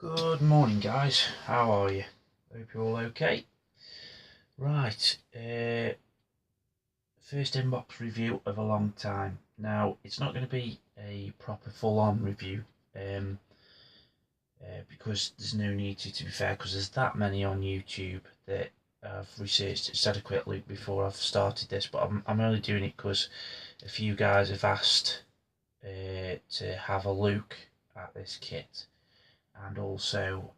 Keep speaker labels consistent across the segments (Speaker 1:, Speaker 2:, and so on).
Speaker 1: Good morning, guys. How are you? Hope you're all okay. Right, first inbox review of a long time. Now, it's not going to be a proper full-on review, because there's no need to be fair, because there's that many on YouTube that I've researched. It's had a quick look before I've started this, but I'm only doing it because a few guys have asked to have a look at this kit. And also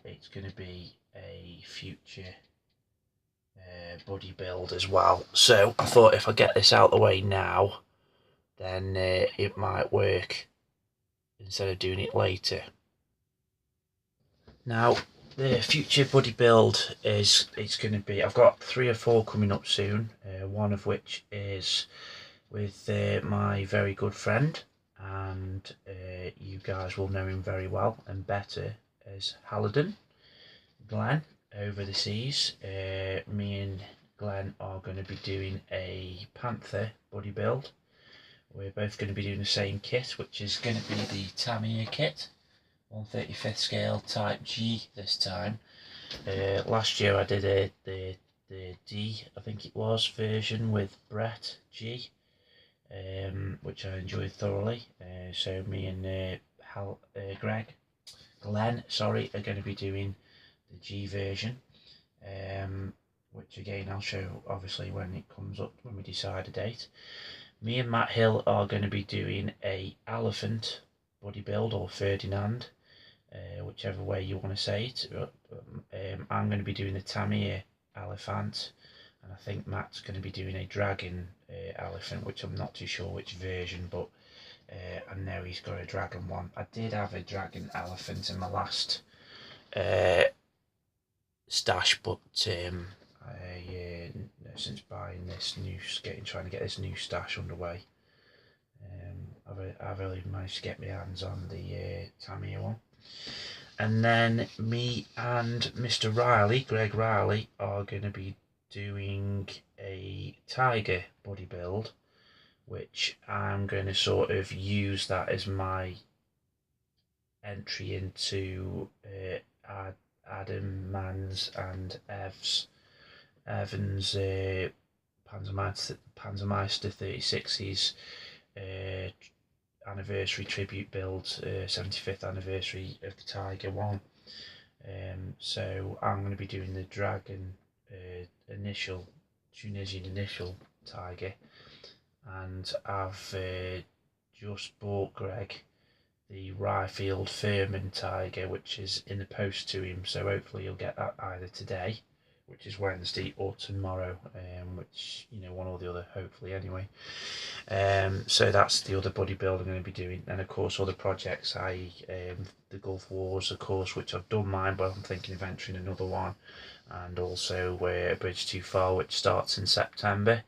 Speaker 1: it's going to be a future buddy build as well, so I thought if I get this out of the way now, then it might work instead of doing it later. Now, the future buddy build it's going to be, I've got 3 or 4 coming up soon, one of which is with my very good friend, and you guys will know him very well and better as Hallidan, Glenn, over the seas. Me and Glenn are going to be doing a Panther buddy build. We're both going to be doing the same kit, which is going to be the Tamiya kit, 1/35th scale Type G this time. Last year I did the D, I think it was, version with Brett G, which I enjoyed thoroughly. So me and Glenn, sorry, are going to be doing the G version, which again I'll show obviously when it comes up, when we decide a date. Me and Matt Hill are going to be doing a Elephant buddy build, or Ferdinand, whichever way you want to say it. I'm going to be doing the Tamiya Elephant, and I think Matt's going to be doing a Dragon Elephant, which I'm not too sure which version, but I know he's got a Dragon one. I did have a Dragon Elephant in my last stash, but since buying this trying to get this new stash underway, I've really managed to get my hands on the Tamiya one. And then me and Mr. Riley, Greg Riley, are going to be doing a Tiger buddy build, which I'm going to sort of use that as my entry into Adam Mann's and Evan's Panzermeister 36's anniversary tribute build, 75th anniversary of the Tiger one. So I'm going to be doing the Dragon Tunisian initial Tiger, and I've just bought Greg the Ryefield Furman Tiger, which is in the post to him, so hopefully you'll get that either today, which is Wednesday, or tomorrow, which, one or the other, hopefully anyway. So that's the other buddy build I'm going to be doing. And of course other projects, the Gulf Wars, of course, which I've done mine, but I'm thinking of entering another one, and also A Bridge Too Far, which starts in September.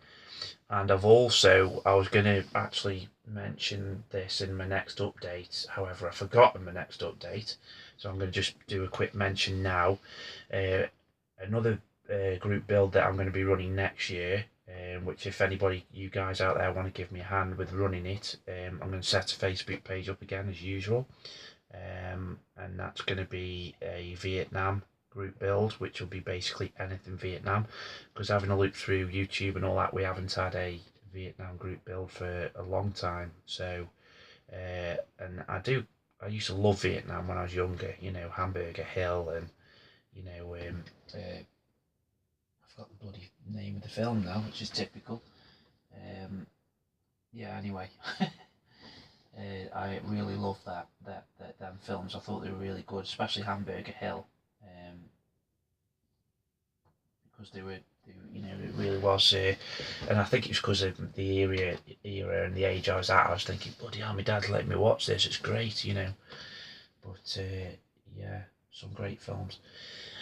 Speaker 1: And I was going to actually mention this in my next update, however I forgot in my next update, so I'm going to just do a quick mention now. Another group build that I'm going to be running next year, which if anybody, you guys out there, want to give me a hand with running it, I'm going to set a Facebook page up again as usual, and that's going to be a Vietnam group build, which will be basically anything Vietnam, because having a look through YouTube and all that, we haven't had a Vietnam group build for a long time. So and I used to love Vietnam when I was younger, Hamburger Hill, and I forgot the bloody name of the film now, which is typical. Yeah, anyway. I really love them films. I thought they were really good, especially Hamburger Hill, because it really was, and I think it's because of the era and the age I was at. I was thinking, bloody hell, my dad let me watch this, it's great, but yeah, some great films.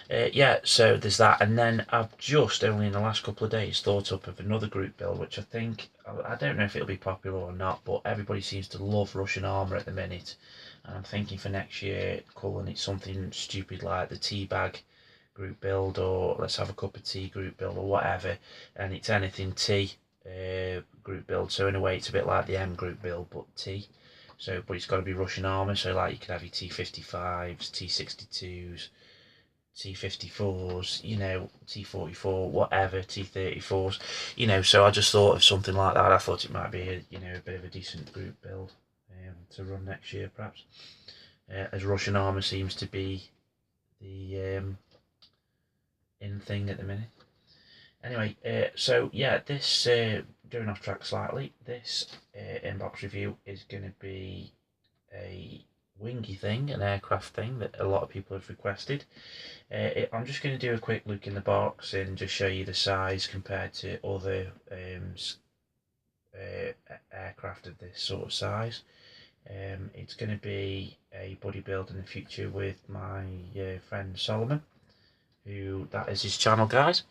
Speaker 1: Yeah, so there's that, and then I've just only in the last couple of days thought up of another group build, which I don't know if it'll be popular or not, but everybody seems to love Russian armour at the minute, and I'm thinking for next year calling it something stupid like the Teabag group build, or let's have a cup of tea group build, or whatever, and it's anything tea group build. So in a way it's a bit like the M group build, but tea. So, but it's got to be Russian armour. So, like you could have your T55s, T62s, T54s, you know, T44, whatever, T34s, you know. So I just thought of something like that. I thought it might be a, you know, a bit of a decent group build to run next year, perhaps. As Russian armour seems to be the in thing at the minute. Anyway, so yeah, this going off track slightly. This inbox review is going to be a wingy thing, an aircraft thing that a lot of people have requested. I'm just going to do a quick look in the box and just show you the size compared to other aircraft of this sort of size. It's going to be a buddy build in the future with my friend Solomon, who, that is his channel, guys,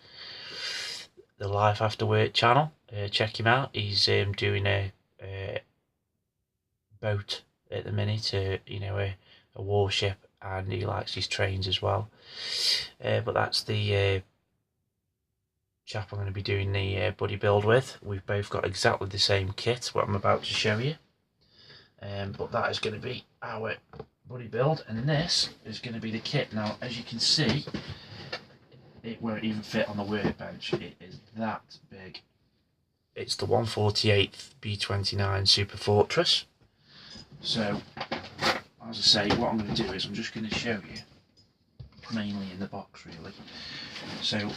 Speaker 1: the Life After Work channel. Check him out. He's doing a boat at the minute, you know, a warship, and he likes his trains as well. But that's the chap I'm going to be doing the buddy build with. We've both got exactly the same kit, what I'm about to show you. But that is going to be our buddy build, and this is going to be the kit. Now, as you can see, it won't even fit on the workbench. It is that big. It's the 148th B-29 Superfortress. So, as I say, what I'm going to do is I'm just going to show you, mainly in the box really. So,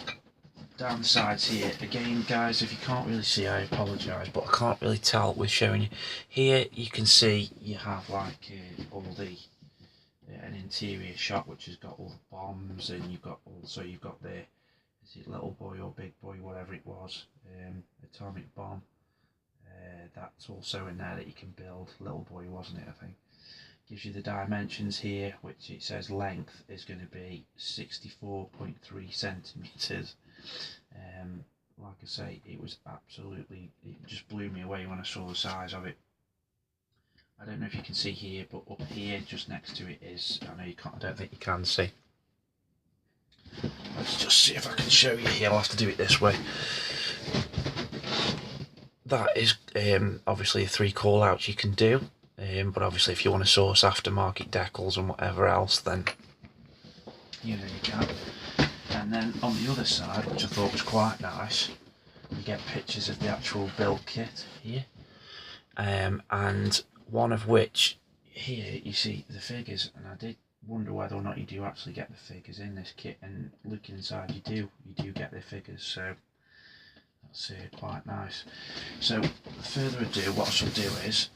Speaker 1: down the sides here, again guys, if you can't really see, I apologise, but I can't really tell with showing you. Here you can see you have like all the an interior shot which has got all the bombs, and you've got also, you've got the, is it little boy or big boy, whatever it was, atomic bomb. That's also in there that you can build. Little boy, wasn't it, I think. Gives you the dimensions here, which it says length is going to be 64.3 centimetres. Like I say, it was absolutely, it just blew me away when I saw the size of it. I don't know if you can see here, but up here just next to it is, I know you can't, I don't think you can see. Let's just see if I can show you here. I'll have to do it this way. That is obviously 3 call outs you can do, but obviously if you want to source aftermarket decals and whatever else, then you know you can. And then on the other side, which I thought was quite nice, you get pictures of the actual build kit here, and one of which here you see the figures, and I did wonder whether or not you do actually get the figures in this kit, and looking inside you do get the figures, so that's quite nice. So further ado, what I shall do is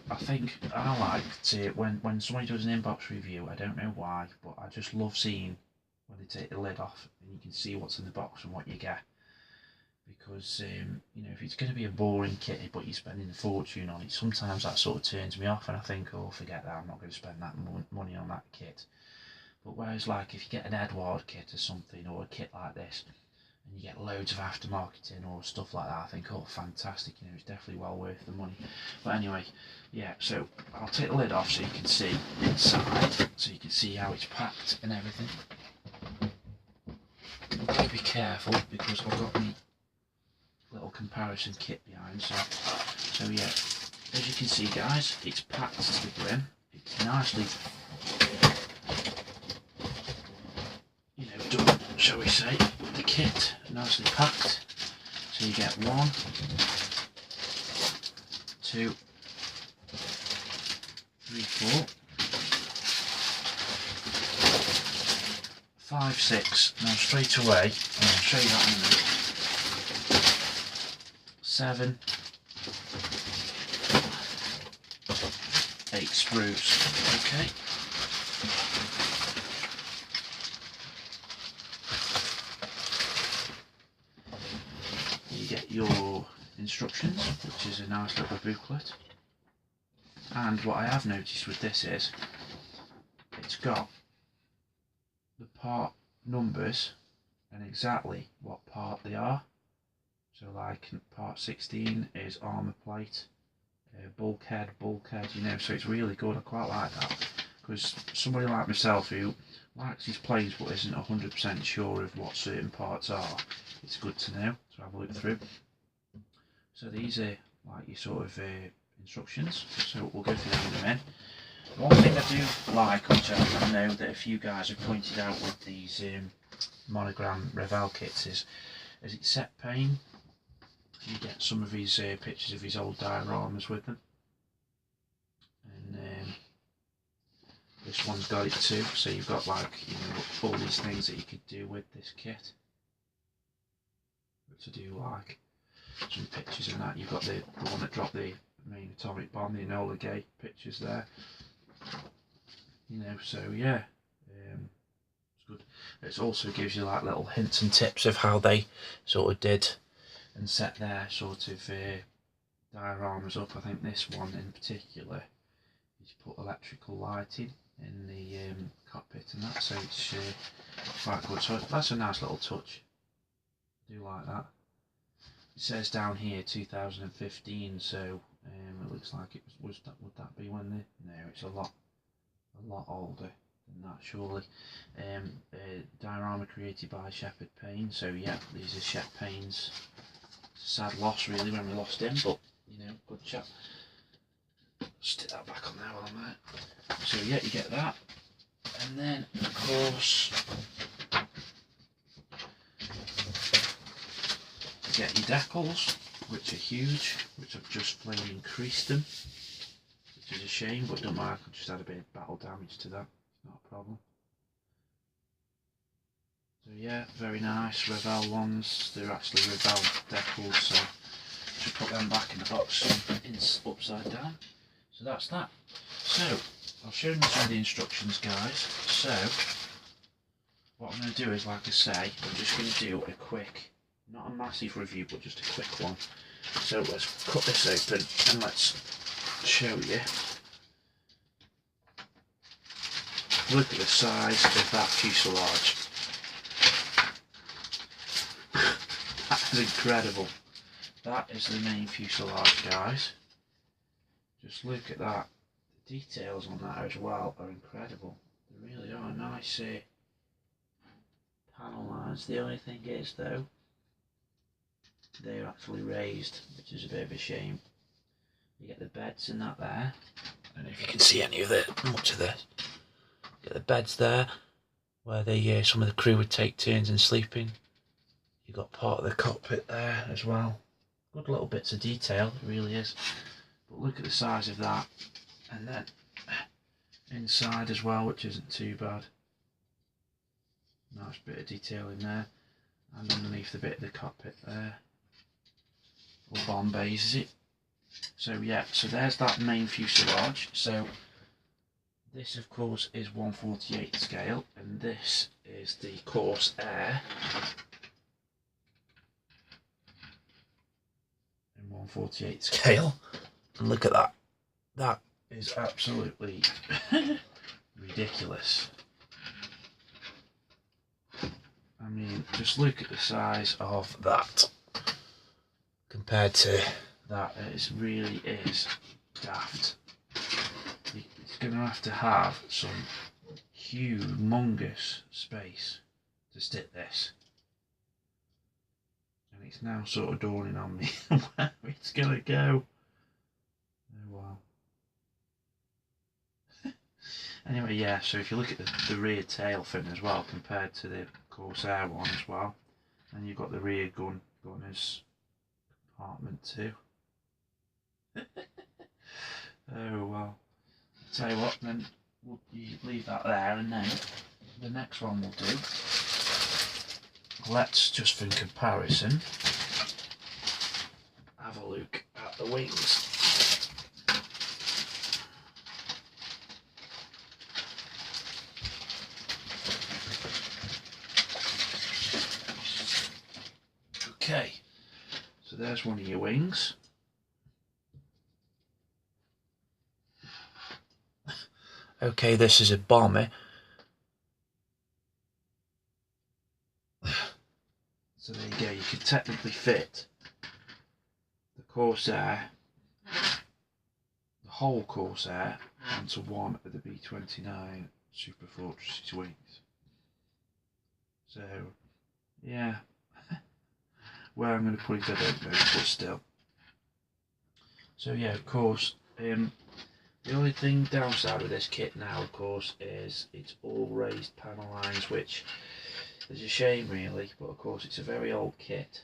Speaker 1: I think I like to, when somebody does an inbox review, I don't know why, but I just love seeing when they take the lid off and you can see what's in the box and what you get. Because you know, if it's going to be a boring kit but you're spending a fortune on it, sometimes that sort of turns me off, and I think, oh, forget that, I'm not going to spend that money on that kit. But whereas, like, if you get an Edward kit or something, or a kit like this, and you get loads of aftermarketing or stuff like that, I think, oh, fantastic, you know, it's definitely well worth the money. But anyway, yeah, so I'll take the lid off so you can see inside, so you can see how it's packed and everything. I've got to be careful because I've got my little comparison kit behind, so yeah, as you can see guys, it's packed to the brim. It's nicely, you know, done, shall we say, with the kit, nicely packed. So you get 1, 2, 3, 4, 5, 6. Now straight away, and I'll show you that in a minute. 7, 8 sprues. Okay. You get your instructions, which is a nice little booklet. And what I have noticed with this is it's got the part numbers and exactly what part they are. So like part 16 is armour plate, bulkhead, you know, so it's really good. I quite like that, because somebody like myself who likes his planes but isn't 100% sure of what certain parts are, it's good to know, to have a look through. So these are like your sort of instructions, so we'll go through them in a minute. One thing I do like, which I know that a few guys have pointed out with these Monogram Revell kits, is it's set pane. You get some of his pictures of his old dioramas with them, and this one's got it too. So you've got, like, you know, all these things that you could do with this kit, which I do like. Some pictures of that. You've got the one that dropped the main atomic bomb, the Enola Gay pictures there. You know, so yeah, it's good. It also gives you like little hints and tips of how they sort of did and set their sort of dioramas up. I think this one in particular, he's put electrical lighting in the cockpit and that, so it's quite good. So that's a nice little touch. I do like that. It says down here 2015, so it looks like it was that. Would that be when no, it's a lot older than that, surely. Diorama created by Shepherd Payne, so yeah, these are Shep Payne's. Sad loss really when we lost him, but you know, good chap. Stick that back on there while I'm there. So yeah, you get that, and then of course you get your decals, which are huge, which I've just plain increased them, which is a shame, but don't mind, I could just add a bit of battle damage to that, not a problem. So yeah, very nice Revell ones. They're actually Revell decals, so just put them back in the box upside down. So that's that. So I've shown you some of the instructions, guys. So what I'm going to do is, like I say, I'm just going to do a quick, not a massive review, but just a quick one. So let's cut this open and let's show you. Look at the size of that fuselage. That is incredible. That is the main fuselage, guys. Just look at that. The details on that as well are incredible. They really are nice panel lines. The only thing is, though, they're actually raised, which is a bit of a shame. You get the beds in that there. I don't know if you can see any of it, much of this. Get the beds there, where they some of the crew would take turns in sleeping. You've got part of the cockpit there as well. Good little bits of detail, it really is. But look at the size of that. And then inside as well, which isn't too bad. Nice bit of detail in there. And underneath the bit of the cockpit there. Or bomb bays, is it? So yeah, so there's that main fuselage. So this of course is 1/48 scale, and this is the Corsair in 1/48 scale. And look at that. That is absolutely ridiculous. I mean, just look at the size of that compared to that. It really is daft. It's going to have some humongous space to stick this. And it's now sort of dawning on me where it's going to go. Oh wow. Anyway, yeah, so if you look at the rear tail fin as well, compared to the Corsair one as well, and you've got the rear gunner's compartment too. Oh well. I'll tell you what, then we'll leave that there, and then the next one we'll do, let's just for comparison have a look at the wings. Okay, so there's one of your wings. Okay, this is a bomber. So there you go, you could technically fit the Corsair, the whole Corsair, onto one of the B-29 Superfortress wings. So, yeah. Where I'm going to put it, I don't know, but still. So yeah, of course, the only thing downside with this kit now, of course, is it's all raised panel lines, which is a shame really, but of course it's a very old kit.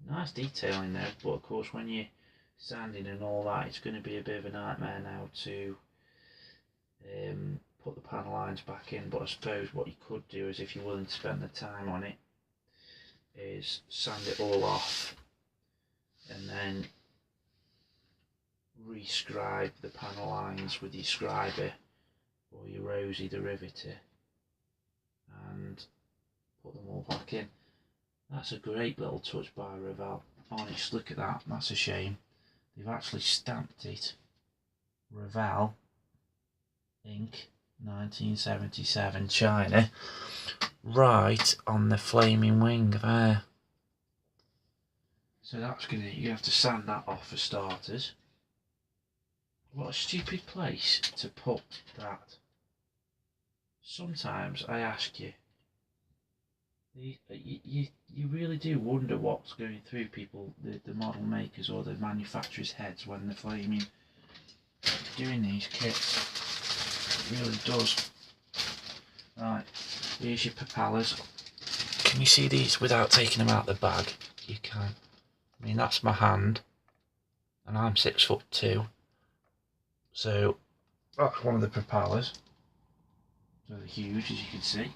Speaker 1: Nice detailing there, but of course when you're sanding and all that, it's going to be a bit of a nightmare now to put the panel lines back in. But I suppose what you could do is, if you're willing to spend the time on it, is sand it all off and then re-scribe the panel lines with your scriber or your Rosie the riveter and put them all back in. That's a great little touch by Revell. Honest, look at that, that's a shame. They've actually stamped it Revell ink 1977 China right on the flaming wing there. So that's gonna, you have to sand that off for starters. What a stupid place to put that. Sometimes I ask you, you really do wonder what's going through people, the model makers or the manufacturers' heads when they're flaming doing these kits. It really does. Right, here's your propellers. Can you see these without taking them out of the bag? You can. I mean, that's my hand, and I'm 6'2", so that's one of the propellers. So they're huge, as you can see.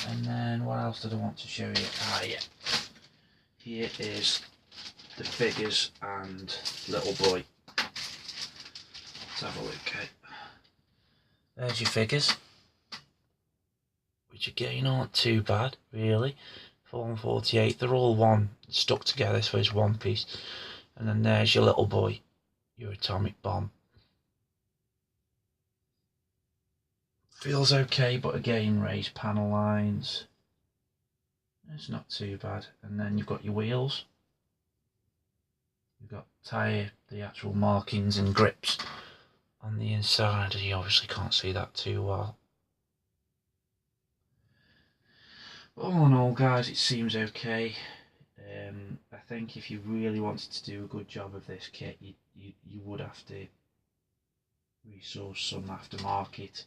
Speaker 1: And then what else did I want to show you? Ah, yeah. Here is the figures and little boy. Let's have a look. Okay. There's your figures, which again aren't too bad, really. 448. They're all one stuck together, so it's one piece. And then there's your little boy, your atomic bomb. Feels okay, but again, raised panel lines. It's not too bad. And then you've got your wheels. You've got tyre, the actual markings and grips on the inside. You obviously can't see that too well. But all in all, guys, it seems okay. I think if you really wanted to do a good job of this kit, you would have to resource some aftermarket.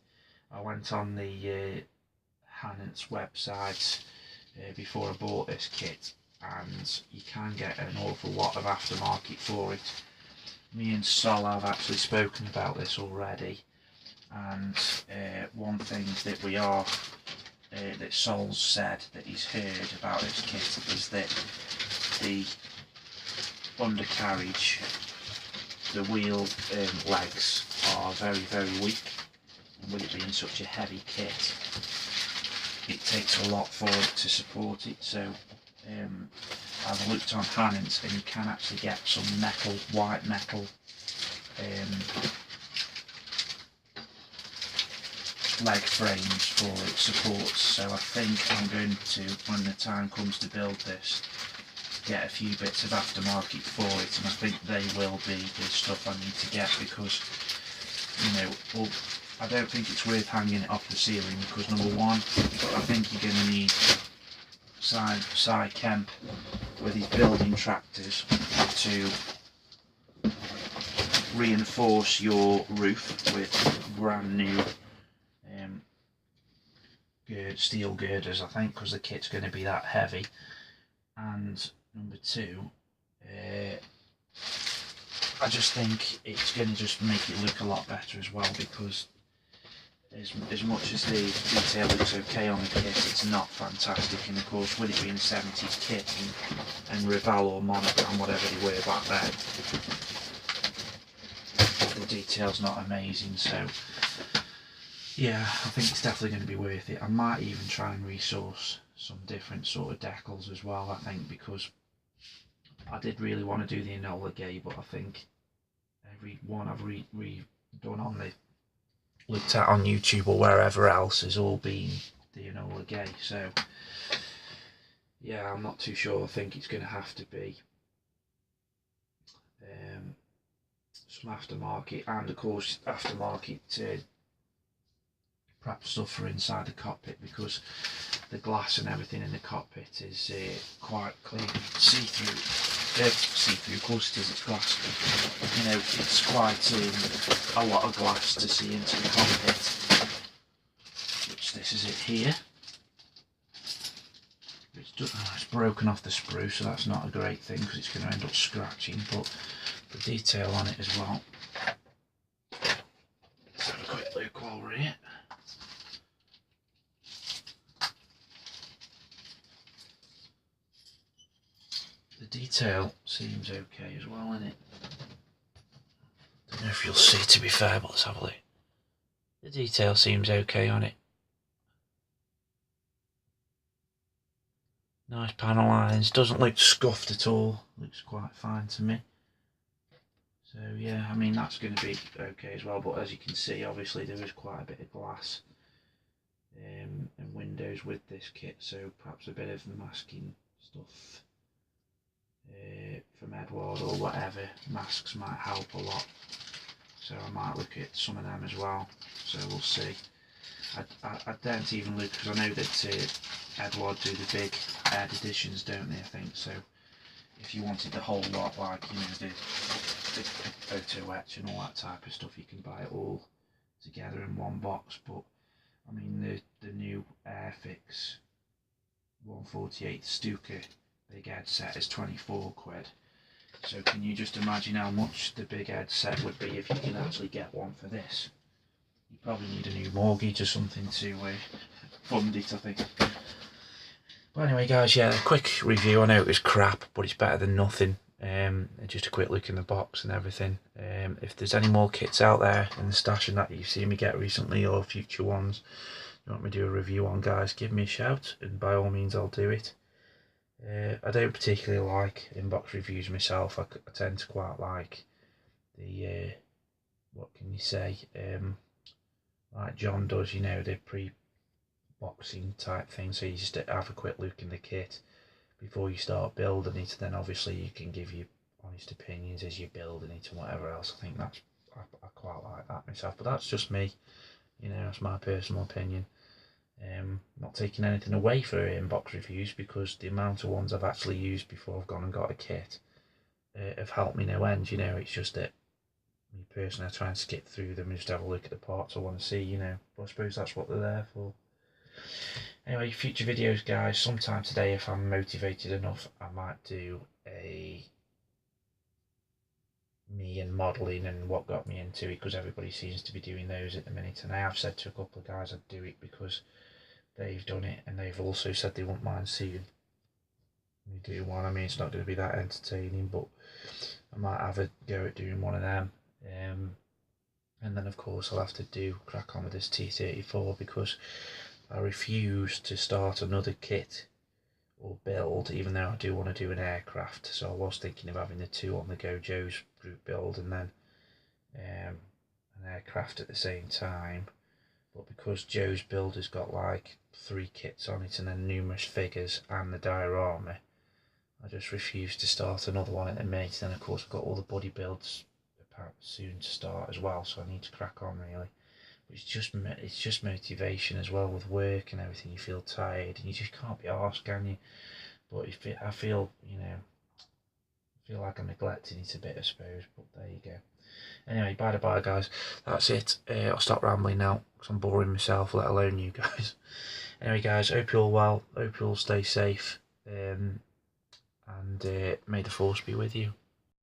Speaker 1: I went on the Hannant's website before I bought this kit, and you can get an awful lot of aftermarket for it. Me and Sol have actually spoken about this already, and one thing that we are that Sol's said that he's heard about this kit is that the undercarriage, the wheel legs are very weak, and with it being such a heavy kit, it takes a lot for it to support it. So I've looked on Hannant's, and you can actually get some metal, white metal leg frames for its supports. So I think I'm going to, when the time comes to build this, get a few bits of aftermarket for it, and I think they will be the stuff I need to get, because, you know, well, I don't think it's worth hanging it off the ceiling, because number one, I think you're going to need Cy Kemp with his building tractors to reinforce your roof with brand new steel girders, I think, because the kit's going to be that heavy. And number two, I just think it's going to just make it look a lot better as well, because as much as the detail looks okay on the kit, it's not fantastic. And of course, with it being a 70s kit and Revell or Monogram, whatever they were back then, the detail's not amazing. So yeah, I think it's definitely going to be worth it. I might even try and resource some different sort of decals as well, I think, because I did really want to do the Enola Gay, but I think every one I've redone on the looked at on YouTube or wherever else has all been the Enola Gay. So yeah, I'm not too sure. I think it's going to have to be some aftermarket, and of course aftermarket perhaps stuff for inside the cockpit, because the glass and everything in the cockpit is quite clean, see-through. See-through, of course it is, it's glass. You know, it's quite a lot of glass to see into the cockpit. Which this is it here. It's broken off the sprue, so that's not a great thing because it's going to end up scratching, but the detail on it as well. Let's have a quick look while we're here. The detail seems okay as well, innit? Don't know if you'll see, to be fair, but let's have a look. The detail seems okay on it. Nice panel lines, doesn't look scuffed at all, looks quite fine to me. So yeah, I mean that's going to be okay as well, but as you can see obviously there is quite a bit of glass and windows with this kit, so perhaps a bit of masking stuff from Edward or whatever, masks might help a lot, so I might look at some of them as well, so we'll see. I don't even look, because I know that Edward do the big Ed editions, don't they, I think, so if you wanted the whole lot, like, you know, the photo etch and all that type of stuff, you can buy it all together in one box. But I mean the new Airfix 148 Stuka big Ed set is 24 quid, so can you just imagine how much the big Ed set would be if you could actually get one for this? You probably need a new mortgage or something to fund it, I think. But anyway guys, yeah, a quick review. I know it was crap, but it's better than nothing. Just a quick look in the box and everything. If there's any more kits out there in the stash and that you've seen me get recently, or future ones you want me to do a review on, guys, give me a shout and by all means I'll do it. I don't particularly like inbox reviews myself. I tend to quite like the what can you say, like John does, you know, the pre-boxing type thing, so you just have a quick look in the kit before you start building it, then obviously you can give your honest opinions as you're building it and whatever else. I think that's, I quite like that myself, but that's just me, you know, that's my personal opinion. Not taking anything away for inbox reviews, because the amount of ones I've actually used before I've gone and got a kit have helped me no end, you know. It's just that me personally, I try and skip through them and just have a look at the parts I want to see, you know, but I suppose that's what they're there for. Anyway, future videos, guys, sometime today, if I'm motivated enough, I might do a me and modelling and what got me into it, because everybody seems to be doing those at the minute, and I have said to a couple of guys I'd do it because they've done it, and they've also said they wouldn't mind seeing me do one. I mean, it's not going to be that entertaining, but I might have a go at doing one of them. And then of course I'll have to crack on with this T-34, because I refuse to start another kit or build, even though I do want to do an aircraft. So I was thinking of having the two on the go, Joe's group build and then an aircraft at the same time. But because Joe's build has got like 3 kits on it and then numerous figures and the diorama, I just refuse to start another one at the minute. Then of course I've got all the body builds apparently soon to start as well, so I need to crack on really. It's just motivation as well with work and everything. You feel tired and you just can't be arsed, can you? But I feel, you know, I feel like I'm neglecting it a bit, I suppose, but there you go. Anyway, bye guys, that's it. I'll stop rambling now because I'm boring myself, let alone you guys. Anyway guys, hope you're all well, hope you all stay safe, and may the force be with you.